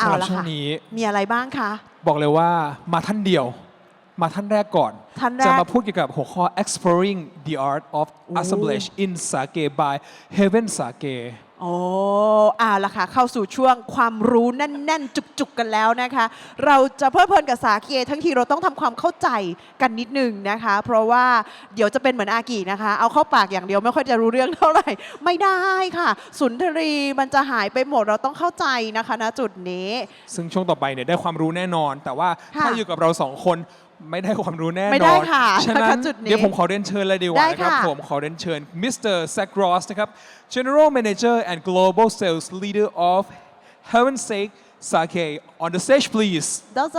สำหรับ ล่ะ ช่วง ค่ะ นี้ มีอะไรบ้างคะ บอกเลยว่ามาท่านเดียว มาท่านแรกก่อน ท่านแรก จะมาพูดเกี่ยวกับหัวข้อ exploring the art of assemblage in sake by Heavensake โอ้ล่ะค่ะ เข้าสู่ช่วงความรู้แน่นๆ จุกๆ กันแล้วนะคะ เราจะเพลิดเพลินกับสาเกทั้งทีเราต้องทำความเข้าใจกันนิดนึงนะคะ เพราะว่าเดี๋ยวจะเป็นเหมือนอากินะคะ เอาเข้าปากอย่างเดียวไม่ค่อยจะรู้เรื่องเท่าไหร่ ไม่ได้ค่ะ สุนทรีมันจะหายไปหมดเราต้องเข้าใจนะคะณจุดนี้ ซึ่งช่วงต่อไปเนี่ยได้ความรู้แน่นอน แต่ว่า ค่ะ ถ้าอยู่กับเราสองคนไม่ได้ความรู้แน่นอน ไม่ได้ค่ะ ฉะนั้ ถ้ น จุดนี้ เดี๋ยวผมขอเรียนเชิญเลยดีกว่า ได้ นะครับ ค่ะ ผมขอเรียนเชิญมิสเตอร์แซครอสนะครับ General Manager and Global Sales Leader of Heavensake Sake on the stage please どうぞ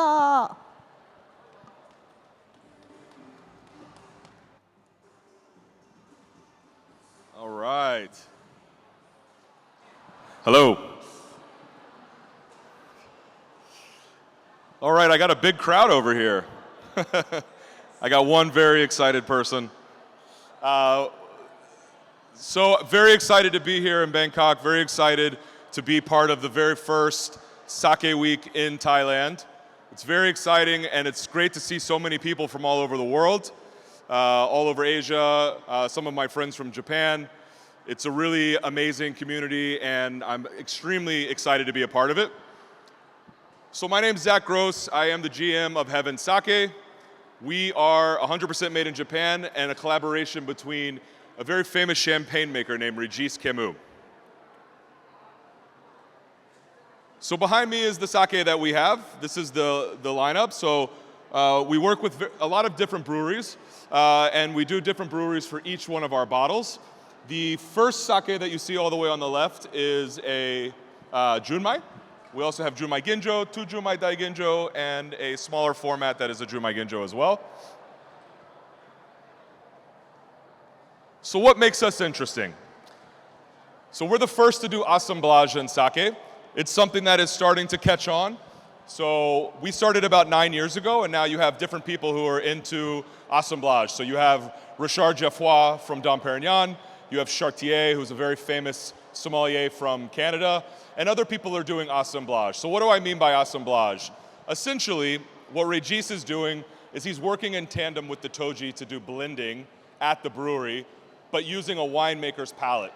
All right. Hello. All right, I got a big crowd over here. I got one very excited person. So very excited to be here in Bangkok, very excited to be part of the very first Sake Week in Thailand. It's very exciting and it's great to see so many people from all over the world, all over Asia, some of my friends from Japan. It's a really amazing community and I'm extremely excited to be a part of it. So my name is Zach Gross. I am the GM of Heavensake. We are 100% made in Japan and a collaboration between a very famous champagne maker named Regis Camus. So behind me is the sake that we have. This is the lineup. So we work with a lot of different breweries and we do different breweries for each one of our bottles. The first sake that you see all the way on the left is a Junmai. We also have Junmai Ginjo, 2 Junmai Daiginjo, and a smaller format that is a Junmai Ginjo as well. So what makes us interesting? So we're the first to do assemblage in sake. It's something that is starting to catch on. So we started about 9 years ago, and now you have different people who are into assemblage. So you have Richard Geoffroy from Dom Perignon, you have Chartier, who's a very famous sommelier from Canada, and other people are doing assemblage. So what do I mean by assemblage? Essentially, what Regis is doing is he's working in tandem with the Toji to do blending at the brewery, but using a winemaker's palate.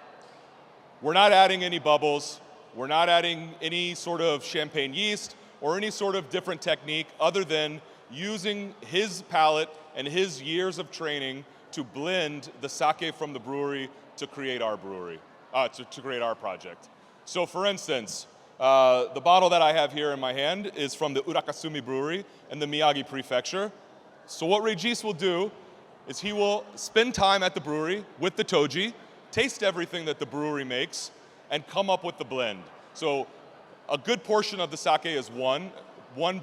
We're not adding any bubbles, we're not adding any sort of champagne yeast or any sort of different technique other than using his palate and his years of training to blend the sake from the brewery to create our brewery, to create our project. So for instance, the bottle that I have here in my hand is from the Urakasumi Brewery in the Miyagi Prefecture. So what Regis will do is he will spend time at the brewery with the Toji, taste everything that the brewery makes, and come up with the blend. So a good portion of the sake is one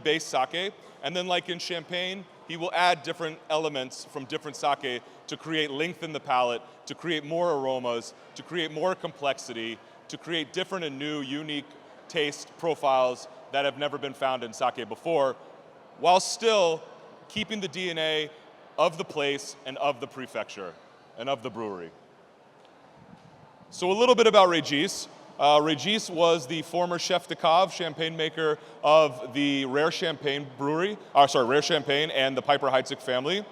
base sake, and then like in champagne, he will add different elements from different sake to create length in the palate, to create more aromas, to create more complexity, to create different and new, unique taste profiles that have never been found in sake before, while still keeping the DNA of the place and of the prefecture and of the brewery. So a little bit about Regis. Regis was the former chef de cave, champagne maker of the Rare Champagne Brewery, Rare Champagne and the Piper Heidsieck family.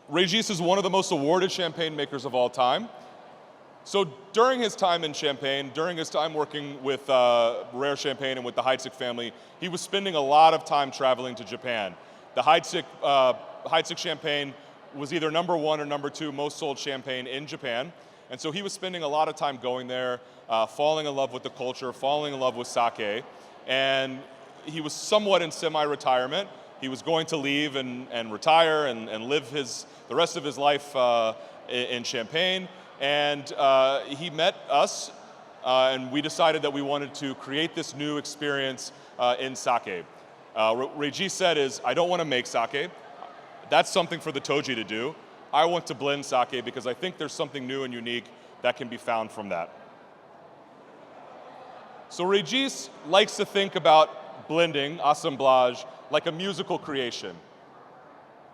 Regis is one of the most awarded champagne makers of all time. So during his time in Champagne, during his time working with Rare Champagne and with the Heidsieck family, he was spending a lot of time traveling to Japan. The Heidsieck Champagne was either number 1 or number 2 most sold champagne in Japan. And so he was spending a lot of time going there, falling in love with the culture, falling in love with sake. And he was somewhat in semi-retirement. He was going to leave and retire and live the rest of his life in Champagne. And he met us, and we decided that we wanted to create this new experience in sake. Regis said I don't want to make sake. That's something for the Toji to do. I want to blend sake because I think there's something new and unique that can be found from that. So Regis likes to think about blending, assemblage, like a musical creation.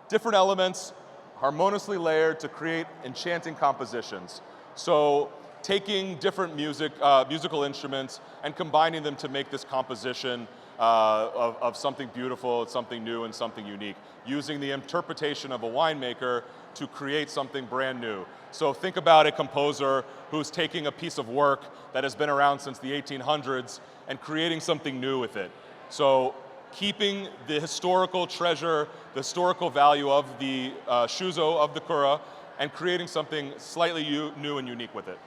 Different elements harmoniously layered to create enchanting compositions. So taking different musical instruments and combining them to make this composition of something beautiful, something new, and something unique, using the interpretation of a winemaker to create something brand new. So think about a composer who's taking a piece of work that has been around since the 1800s and creating something new with it. So keeping the historical treasure, the historical value of the shuzo, of the kura, and creating something slightly new and unique with it.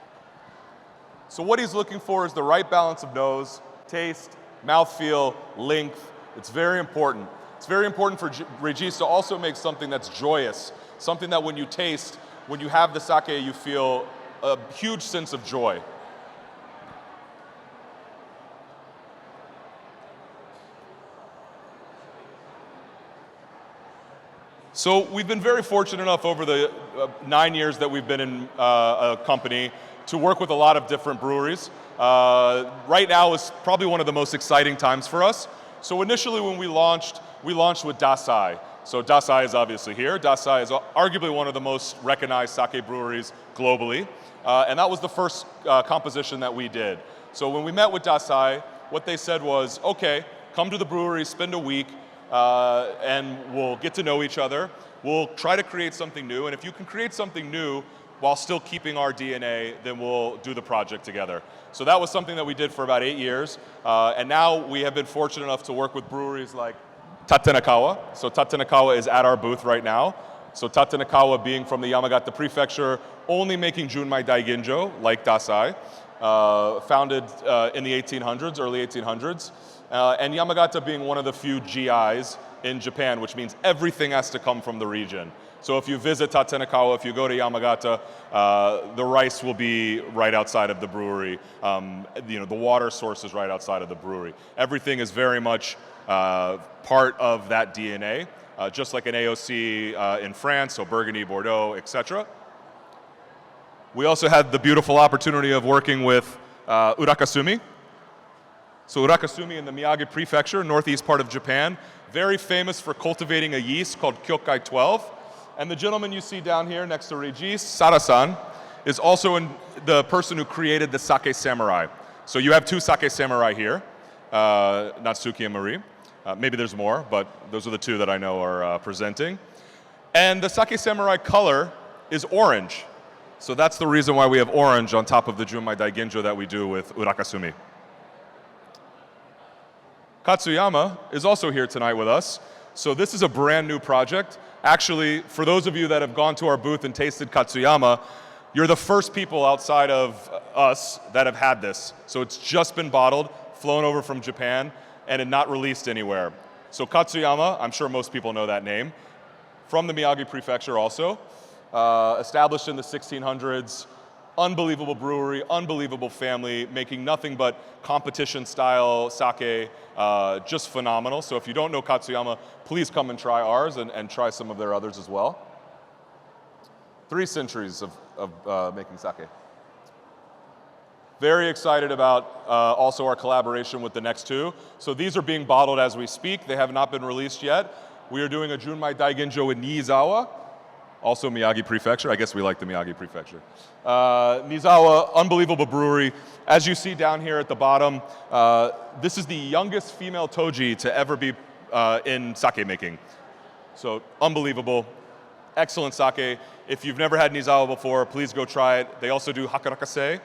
So what he's looking for is the right balance of nose, taste, mouthfeel, length. It's very important. It's very important for Regis to also make something that's joyous, something that when you taste, when you have the sake, you feel a huge sense of joy. So we've been very fortunate enough over the 9 years that we've been in a company to work with a lot of different breweries. Right now is probably one of the most exciting times for us. So initially when we launched with Dasai. So Dasai is obviously here. Dasai is arguably one of the most recognized sake breweries globally. And that was the first composition that we did. So when we met with Dasai, what they said was, okay, come to the brewery, spend a week, and we'll get to know each other. We'll try to create something new, and if you can create something new while still keeping our DNA, then we'll do the project together. So that was something that we did for about 8 years, and now we have been fortunate enough to work with breweries like Tattenakawa. So Tattenakawa is at our booth right now. So Tattenakawa, being from the Yamagata prefecture, only making Junmai Daiginjo, like Dasai, founded in the 1800s, early 1800s. And Yamagata being one of the few GIs in Japan, which means everything has to come from the region. So if you visit Tattenakawa, if you go to Yamagata, the rice will be right outside of the brewery. The water source is right outside of the brewery. Everything is very much part of that DNA, just like an AOC in France, so Burgundy, Bordeaux, etc. We also had the beautiful opportunity of working with Urakasumi. So Urakasumi in the Miyagi prefecture, northeast part of Japan, very famous for cultivating a yeast called Kyokai 12. And the gentleman you see down here next to Regis, Sara-san, is also the person who created the sake samurai. So you have two sake samurai here, Natsuki and Marie. Maybe there's more, but those are the two that I know are presenting. And the sake samurai color is orange. So that's the reason why we have orange on top of the Junmai Daiginjo that we do with Urakasumi. Katsuyama is also here tonight with us. So this is a brand new project. Actually, for those of you that have gone to our booth and tasted Katsuyama, you're the first people outside of us that have had this. So it's just been bottled, flown over from Japan, and not released anywhere. So Katsuyama, I'm sure most people know that name, from the Miyagi prefecture also, established in the 1600s, unbelievable brewery, unbelievable family, making nothing but competition-style sake, just phenomenal. So if you don't know Katsuyama, please come and try ours and try some of their others as well. 3 centuries of making sake. Very excited about also our collaboration with the next 2. So these are being bottled as we speak. They have not been released yet. We are doing a Junmai Daiginjo in Niizawa, also Miyagi prefecture. I guess we like the Miyagi prefecture. Niizawa, unbelievable brewery. As you see down here at the bottom, this is the youngest female toji to ever be in sake making. So unbelievable, excellent sake. If you've never had Niizawa before, please go try it. They also do hakurakase.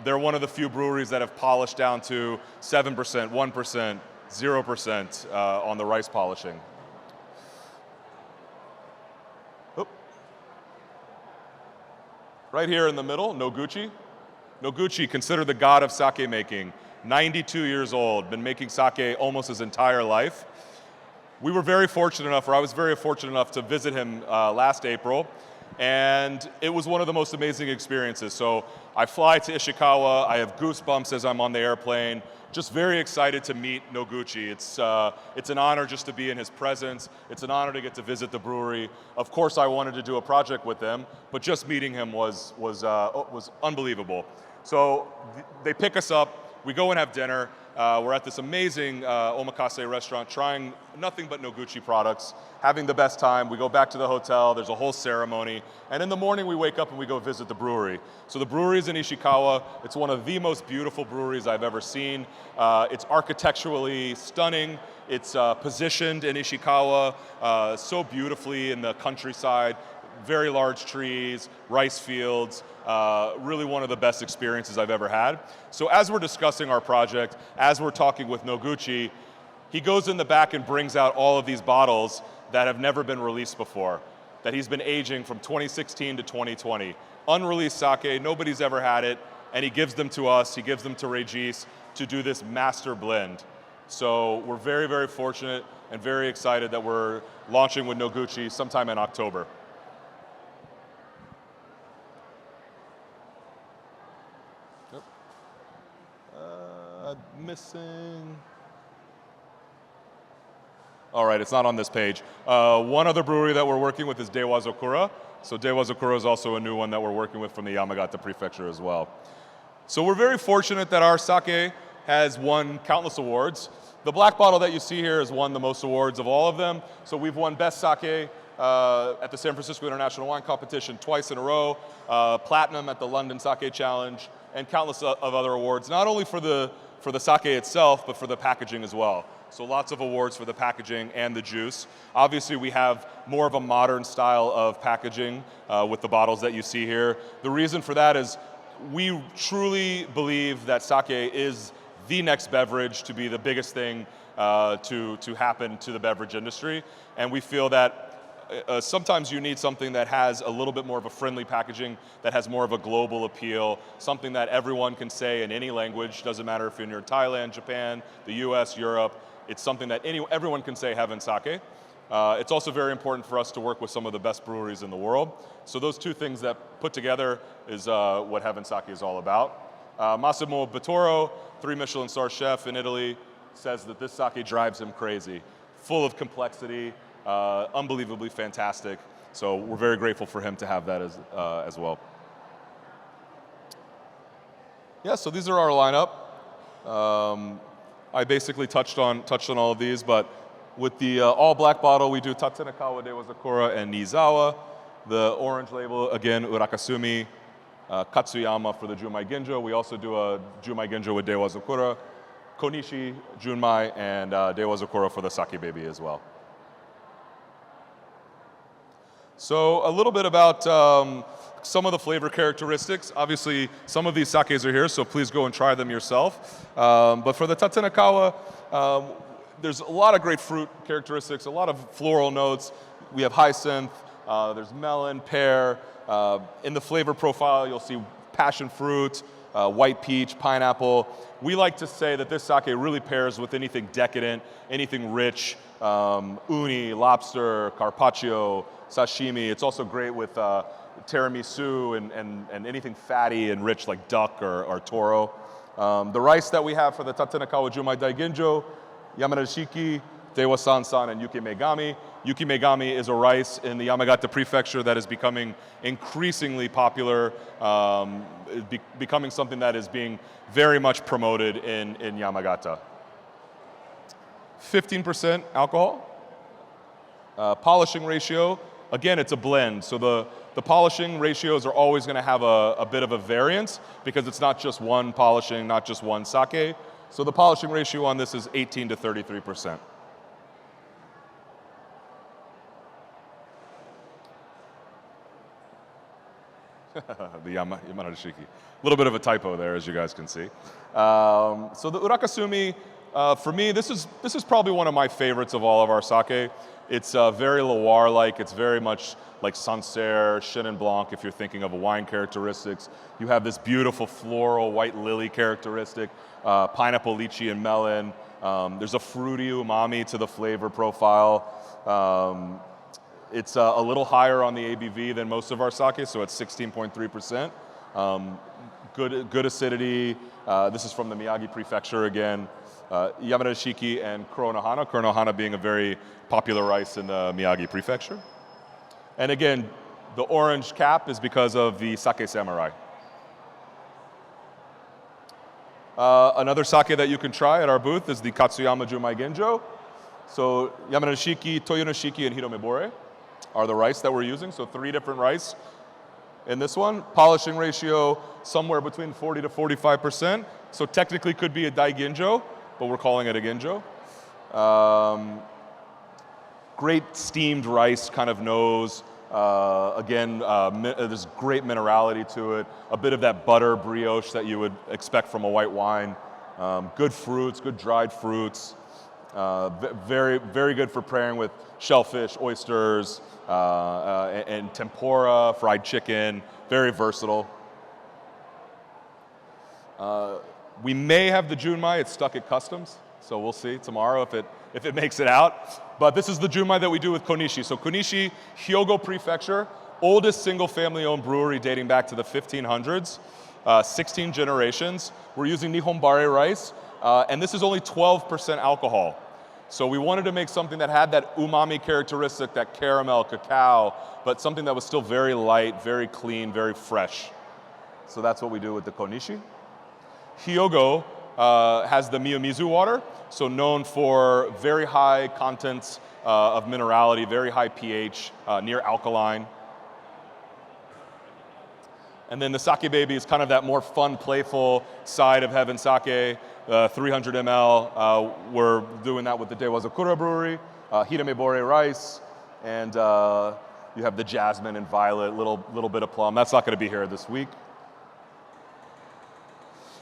They're one of the few breweries that have polished down to 7%, 1%, 0% on the rice polishing. Right here in the middle, Noguchi. Noguchi, considered the god of sake making, 92 years old, been making sake almost his entire life. We were very fortunate enough, or I was very fortunate enough to visit him last April, and it was one of the most amazing experiences. So I fly to Ishikawa, I have goosebumps as I'm on the airplane, just very excited to meet Noguchi. It's an honor just to be in his presence. It's an honor to get to visit the brewery. Of course, I wanted to do a project with them, but just meeting him was unbelievable. So they pick us up, we go and have dinner. we're at this amazing omakase restaurant trying nothing but Noguchi products, having the best time. We go back to the hotel, there's a whole ceremony, and in the morning we wake up and we go visit the brewery. So the brewery is in Ishikawa. It's one of the most beautiful breweries I've ever seen. It's architecturally stunning. It's positioned in Ishikawa so beautifully in the countryside, very large trees, rice fields, really one of the best experiences I've ever had. So as we're discussing our project, as we're talking with Noguchi, he goes in the back and brings out all of these bottles that have never been released before, that he's been aging from 2016 to 2020. Unreleased sake, nobody's ever had it, and he gives them to us, he gives them to Regis to do this master blend. So we're very, very fortunate and very excited that we're launching with Noguchi sometime in October. Missing. All right, it's not on this page. One other brewery that we're working with is Dewa Zokura. So Dewa Zokura is also a new one that we're working with from the Yamagata Prefecture as well. So we're very fortunate that our sake has won countless awards. The black bottle that you see here has won the most awards of all of them. So we've won Best Sake at the San Francisco International Wine Competition twice in a row, Platinum at the London Sake Challenge, and countless of other awards, not only for the sake itself, but for the packaging as well. So lots of awards for the packaging and the juice. Obviously, we have more of a modern style of packaging with the bottles that you see here. The reason for that is we truly believe that sake is the next beverage to be the biggest thing to happen to the beverage industry. And we feel that sometimes you need something that has a little bit more of a friendly packaging, that has more of a global appeal, something that everyone can say in any language, doesn't matter if you're in Thailand, Japan, the US, Europe, it's something that everyone can say Heavensake. It's also very important for us to work with some of the best breweries in the world. So those two things that put together is what Heavensake is all about. Massimo Bottoro, 3 Michelin star chef in Italy, says that this sake drives him crazy, full of complexity, unbelievably fantastic. So we're very grateful for him to have that as well. Yeah, so these are our lineup. I basically touched on all of these, but with the all black bottle, we do Tatsunakawa, Dewa Zokura, and Nizawa. The orange label, again, Urakasumi, Katsuyama for the Junmai Ginjo. We also do a Junmai Ginjo with Dewa Zokura, Konishi, Junmai, and Dewa Zokura for the Sake Baby as well. So a little bit about some of the flavor characteristics. Obviously, some of these sakes are here, so please go and try them yourself. But for the Tatsunakawa, there's a lot of great fruit characteristics, a lot of floral notes. We have hyacinth, there's melon, pear. In the flavor profile, you'll see passion fruit, white peach, pineapple. We like to say that this sake really pairs with anything decadent, anything rich, uni, lobster, carpaccio, sashimi. It's also great with tiramisu and anything fatty and rich like duck or toro. The rice that we have for the Tatsunakawa Junmai Daiginjo, Yamanashiki, Dewa Sansan, and Yuki Megami. Yuki Megami is a rice in the Yamagata Prefecture that is becoming increasingly popular, becoming something that is being very much promoted in Yamagata. 15% alcohol. Polishing ratio, again, it's a blend. So the polishing ratios are always going to have a bit of a variance because it's not just one polishing, not just one sake. So the polishing ratio on this is 18 to 33%. The Yamanashiki. A little bit of a typo there, as you guys can see. So the Urakasumi, for me, this is probably one of my favorites of all of our sake. It's very Loire-like. It's very much like Sancerre, Chenin Blanc, if you're thinking of wine characteristics. You have this beautiful floral white lily characteristic, pineapple, lychee, and melon. There's a fruity umami to the flavor profile. It's a little higher on the ABV than most of our sake, so it's 16.3%. Good acidity. This is from the Miyagi Prefecture again. Yamanashiki and Kuronohana. Kuronohana being a very popular rice in the Miyagi Prefecture. And again, the orange cap is because of the Sake Samurai. Another sake that you can try at our booth is the Katsuyama Jumai Genjo. So Yamanashiki, Toyonoshiki, and Hiromebore are the rice that we're using. So 3 different rice in this one. Polishing ratio somewhere between 40 to 45%. So technically could be a dai ginjo, but we're calling it a ginjo. Great steamed rice kind of nose. Again, there's great minerality to it. A bit of that butter brioche that you would expect from a white wine. Good fruits, good dried fruits. Very, very good for pairing with shellfish, oysters, and tempura, fried chicken. Very versatile. We may have the junmai. It's stuck at customs, so we'll see tomorrow if it makes it out. But this is the junmai that we do with Konishi. So Konishi, Hyogo Prefecture, oldest single-family-owned brewery dating back to the 1500s, 16 generations. We're using Nihonbare rice, and this is only 12% alcohol. So we wanted to make something that had that umami characteristic, that caramel, cacao, but something that was still very light, very clean, very fresh. So that's what we do with the Konishi. Hyogo has the Miyomizu water, so known for very high contents of minerality, very high pH, near alkaline. And then the Sake Baby is kind of that more fun, playful side of Heavensake. 300 ml, we're doing that with the Dewazakura Brewery, Hiromebore rice, and you have the jasmine and violet, little bit of plum. That's not going to be here this week.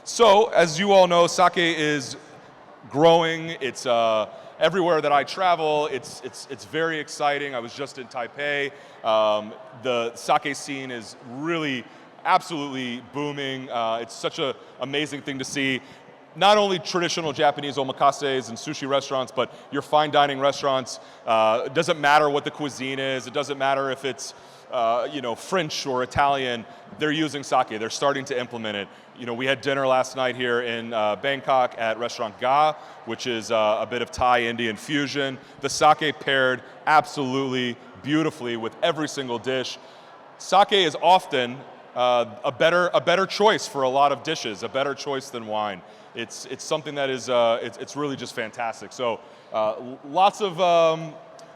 So, as you all know, sake is growing. It's everywhere that I travel. It's very exciting. I was just in Taipei. The sake scene is really absolutely booming. It's such an amazing thing to see. Not only traditional Japanese omakase and sushi restaurants, but your fine dining restaurants. It doesn't matter what the cuisine is. It doesn't matter if it's French or Italian. They're using sake. They're starting to implement it. We had dinner last night here in Bangkok at Restaurant Ga, which is a bit of Thai-Indian fusion. The sake paired absolutely beautifully with every single dish. Sake is often a better choice for a lot of dishes, a better choice than wine. It's something that is it's really just fantastic. So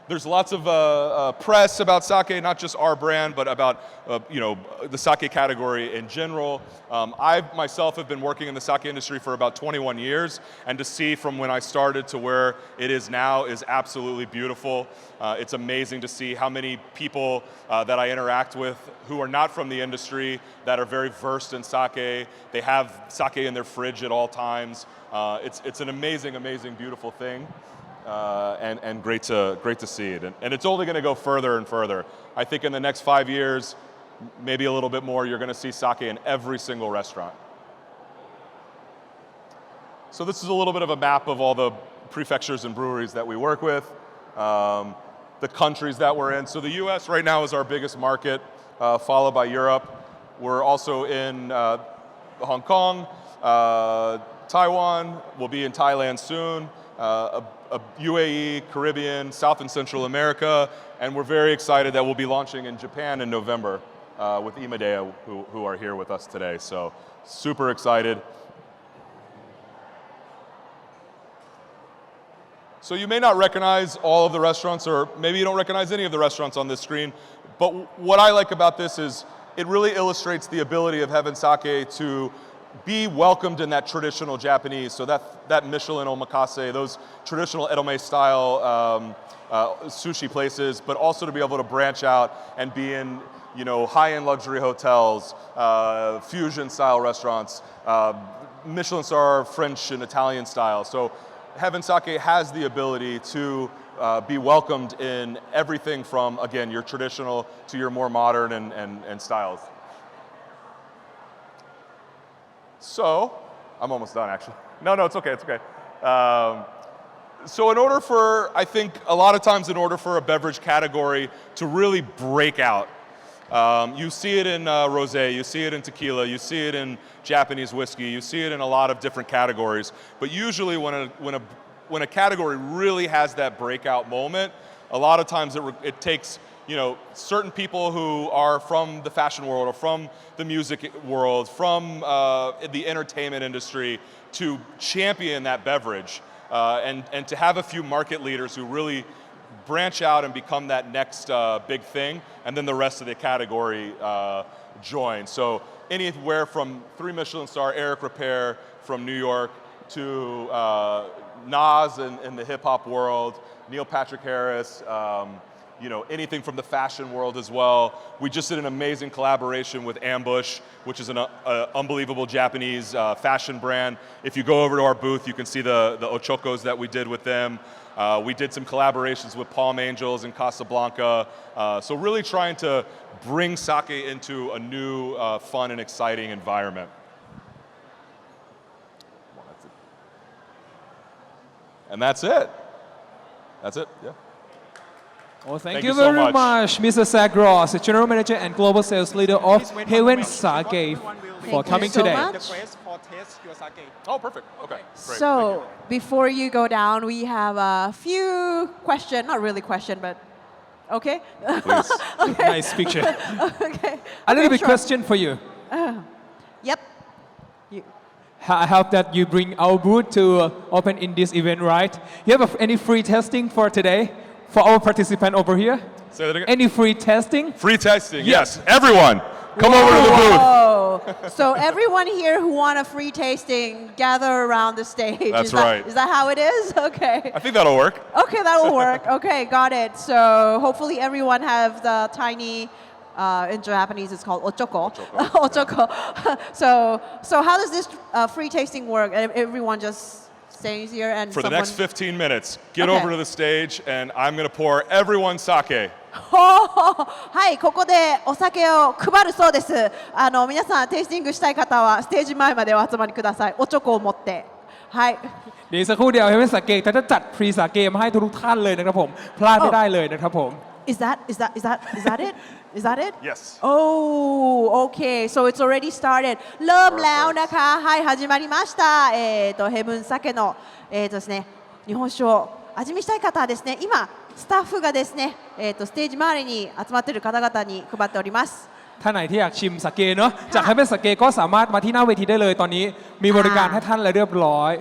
there's lots of press about sake, not just our brand, but about the sake category in general. I myself have been working in the sake industry for about 21 years, and to see from when I started to where it is now is absolutely beautiful. It's amazing to see how many people that I interact with who are not from the industry that are very versed in sake. They have sake in their fridge at all times. It's an amazing, amazing, beautiful thing. And great to see it. And it's only going to go further and further. I think in the next 5 years, maybe a little bit more, you're going to see sake in every single restaurant. So this is a little bit of a map of all the prefectures and breweries that we work with, the countries that we're in. So the US right now is our biggest market, followed by Europe. We're also in Hong Kong, Taiwan. We'll be in Thailand soon. UAE, Caribbean, South and Central America, and we're very excited that we'll be launching in Japan in November with Imadea, who are here with us today. So super excited. So you may not recognize all of the restaurants, or maybe you don't recognize any of the restaurants on this screen, but what I like about this is it really illustrates the ability of Heavensake to be welcomed in that traditional Japanese, so that Michelin omakase, those traditional edome style sushi places, but also to be able to branch out and be in high-end luxury hotels, fusion style restaurants, Michelin star French and Italian style. So Heavensake has the ability to be welcomed in everything from, again, your traditional to your more modern and styles. So, I'm almost done actually. No, it's okay, it's okay. So I think a lot of times in order for a beverage category to really break out, you see it in rosé, you see it in tequila, you see it in Japanese whiskey, you see it in a lot of different categories. But usually when a category really has that breakout moment, a lot of times it takes certain people who are from the fashion world or from the music world, from the entertainment industry, to champion that beverage and to have a few market leaders who really branch out and become that next big thing, and then the rest of the category join. So anywhere from 3 Michelin star Eric Repair from New York to Nas in the hip hop world, Neil Patrick Harris, anything from the fashion world as well. We just did an amazing collaboration with Ambush, which is an unbelievable Japanese fashion brand. If you go over to our booth, you can see the ochokos that we did with them. We did some collaborations with Palm Angels in Casablanca. So really trying to bring sake into a new, fun and exciting environment. And that's it. That's it, yeah. Well, thank Thank you you so very much. much, Mr. Zach Ross, the General Manager and Global Sales Leader of Heavensake, for Thank you coming so today. much. Request for taste your sake. Oh, perfect. Okay, great. So before you go down, we have a few questions, not really question, but okay? Please. Nice picture. Okay. A little Okay, bit sure. question for you. Yep. You. I hope that you bring our booth to open in this event, right? You have any free testing for today for our participant over here? Say that again. Any free testing? Free testing, yes. Everyone, come over to the booth. Whoa. So everyone here who want a free tasting, gather around the stage. That's Is that- right. Is that how it is? Okay. I think that'll work. Okay, that will work. Okay, got it. So hopefully everyone have the tiny, in Japanese it's called ochoko. Ochoko. So how does this free tasting work? Everyone just stays here and For the someone... next 15 minutes, get Okay. over to the stage and I'm going to pour everyone sake. はい、ここでお酒を配るそうです。皆さんテイスティングしたい方はステージ前までお集まりください。おチョコを持って。はい。เดี๋ยวสักครู่เดียวให้เป็นสาเกจะจัดฟรีสาเกมาให้ทุกท่านเลยนะครับผมพลาดไม่ได้เลยนะครับผม Is that it? Is that it? Yes. Oh, okay. So it's already started. เริ่มแล้วนะคะ。はい、始まりました。ヘブン酒のですね、日本酒を味見したい方はですね、今スタッフがですね、ステージ周りに集まっている方々に配っております。 ท่านไหนที่อยากชิมสาเกเนาะจากให้เป็นสาเกก็สามารถมาที่หน้าเวทีได้เลยตอนนี้มีบริการให้ท่านแล้วเรียบร้อย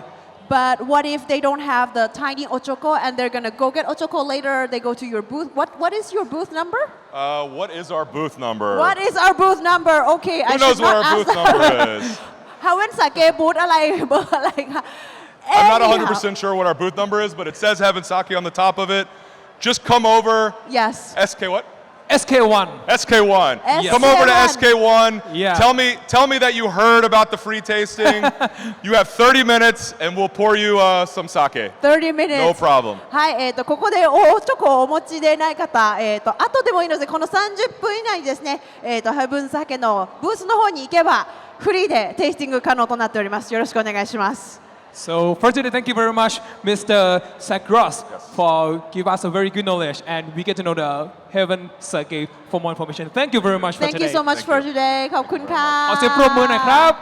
But what if they don't have the tiny ochoko and they're gonna go get ochoko later? They go to your booth. What is your booth number? What is our booth number? What is our booth number? Okay, I Who should knows what not our ask booth number is? ฮาเวนสาเกบูธอะไรเบอร์อะไรคะ I'm not Anyhow. 100% sure what our booth number is, but it says Heavensake on the top of it. Just come over. Yes. SK what? SK1 SK1. Yes. Come over to SK1. SK1. Yeah. Tell me that you heard about the free tasting. You have 30 minutes and we'll pour you some sake. 30 minutes. No problem. はい、ここでおチョコをお持ちでない方、後でもいいので、この30分以内にですね、ヘブン酒のブースの方に行けば、フリーでテイスティング可能となっております。よろしくお願いします。So for today, thank you very much, Mr. Zach Ross, for give us a very good knowledge, and we get to know the Heavensake for more information. Thank you very much for Thank you today. so much Thank for you. today ขอบคุณค่ะ ขอเสียงปรบมือหน่อยครับ